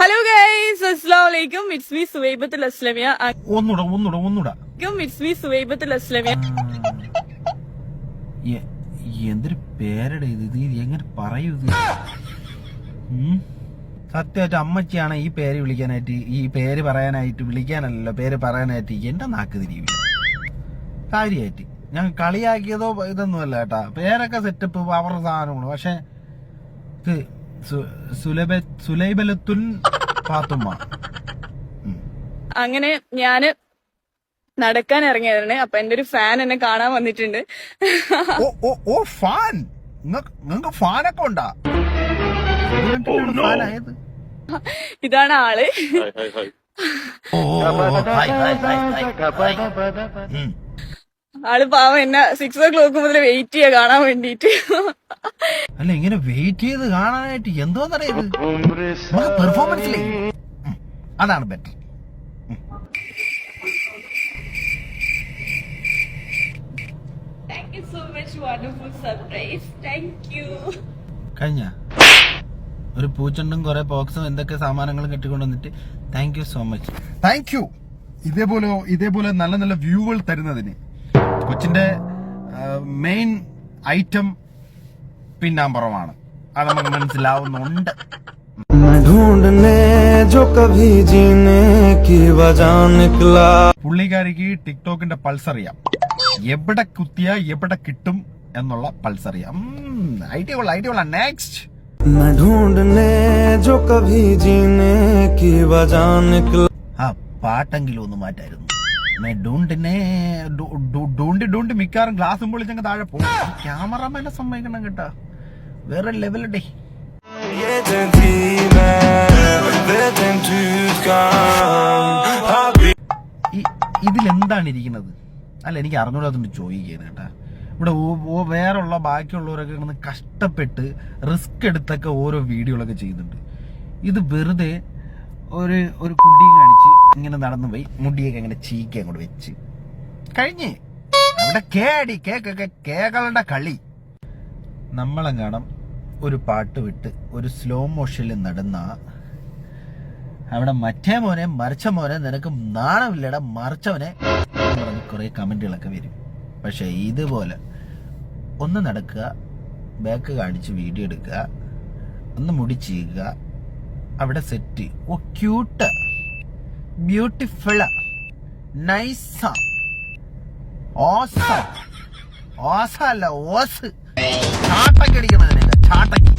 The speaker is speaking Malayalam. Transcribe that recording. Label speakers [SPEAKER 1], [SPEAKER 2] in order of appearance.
[SPEAKER 1] Hello guys, Assalamualaikum. It's me Suwaibatul Aslamia.
[SPEAKER 2] ഒന്നൂടാ.
[SPEAKER 1] It's me Suwaibatul Aslamia.
[SPEAKER 2] എന്തൊരു പേരുടെ ഇത് എങ്ങനെ പറയൂ ഇത്? സത്യമായിട്ട് അമ്മച്ചിയാണ് ഈ പേര് വിളിക്കാനായിട്ട്, ഈ പേര് പറയാനായിട്ട്, വിളിക്കാനല്ലോ പേര് പറയാനായിട്ട് എന്റെ നാക്ക് തിരിയില്ല. കാര്യമായിട്ട് ഞാൻ കളിയാക്കിയതോ ഇതൊന്നുമല്ല കേട്ടാ. പേരൊക്കെ സെറ്റപ്പ് അവരുടെ സാധനമാണ്. പക്ഷെ ഇത് സുലൈബലത്തുൻ പാത്തുമ്മ.
[SPEAKER 1] അങ്ങനെ ഞാന് നടക്കാൻ ഇറങ്ങിയതാണ്. അപ്പൊ എന്റെ ഒരു ഫാൻ എന്നെ കാണാൻ വന്നിട്ടുണ്ട്.
[SPEAKER 2] ഓ ഫാൻ, നിങ്ങൾക്ക് ഫാനൊക്കെ ഉണ്ടാ?
[SPEAKER 1] ഇതാണ് ആള്. ആള് പാവം എന്നെ 6 o'clock മുതൽ വെയിറ്റ് ചെയ്യാ കാണാൻ വേണ്ടിട്ട്.
[SPEAKER 2] അല്ല, ഇങ്ങനെ വെയിറ്റ് ചെയ്ത് കാണാനായിട്ട് എന്തോന്നറിയത് പെർഫോമൻസിലേ അതാണ് better.
[SPEAKER 1] Thank you so much, wonderful surprise. Thank you.
[SPEAKER 2] കഴിഞ്ഞ ഒരു പൂച്ചണ്ടും കുറെ ബോക്സും എന്തൊക്കെ സാമാനങ്ങളും കെട്ടിക്കൊണ്ടുവന്നിട്ട് thank you so much. Thank you. ഇതേപോലെ നല്ല നല്ല വ്യൂകൾ തരുന്നതിന്. കൊച്ചിന്റെ മെയിൻ ഐറ്റം പിന്നാമ്പുറമാണ്, അത് നമുക്ക് മനസ്സിലാവുന്നുണ്ട്. പുള്ളിക്കാരിക്ക് ടിക്ടോക്കിന്റെ പൾസ് അറിയാം. എവിടെ കുത്തിയാ എവിടെ കിട്ടും എന്നുള്ള പൾസ് അറിയാം. Idea next. ആ പാട്ടെങ്കിലും ഒന്ന് മാറ്റായിരുന്നു. ഡൂണ്ടി മിക്കാറും ഗ്ലാസും പൊളിച്ചങ്ങ് താഴെ പോകും. ക്യാമറമാനെ സമ്മതിക്കണം കേട്ടാ, വേറെ ലെവലടേ. ഇതിലെന്താണ് ഇരിക്കുന്നത്? അല്ല, എനിക്ക് അറിഞ്ഞൂടാത്തോണ്ട് ചോദിക്കുകയാണ് കേട്ടാ. ഇവിടെ വേറുള്ള ബാക്കിയുള്ളവരൊക്കെ ഇങ്ങനെ കഷ്ടപ്പെട്ട് റിസ്ക് എടുത്തൊക്കെ ഓരോ വീഡിയോകളൊക്കെ ചെയ്യുന്നുണ്ട്. ഇത് വെറുതെ ഒരു കുണ്ടിയും കാണിച്ച് ഇങ്ങനെ നടന്നു പോയി മുടിയൊക്കെ ഇങ്ങനെ ചീക്കി അങ്ങോട്ട് വെച്ച് കഴിഞ്ഞ് അവിടെ കേകളുടെ കളി. നമ്മളെങ്ങാണം ഒരു പാട്ട് വിട്ട് ഒരു സ്ലോ മോഷനിൽ നടന്ന അവിടെ മറ്റേ മോനെ മറിച്ച മോനെ നിനക്ക് നാണമില്ലടാ മറിച്ചവനെ പറഞ്ഞ് കുറെ കമന്റുകളൊക്കെ വരും. പക്ഷെ ഇതുപോലെ ഒന്ന് നടക്കുക, ബാക്ക് കാണിച്ച് വീഡിയോ എടുക്കുക, ഒന്ന് മുടി ചെയ്യുക, അവിടെ സെറ്റ്. ഓ ക്യൂട്ട്, ബ്യൂട്ടിഫുൾ, നൈസ, ഓസ അല്ല ഓസ്. ചാട്ടക്കടിക്കണതിനെ ചാട്ടക്ക്.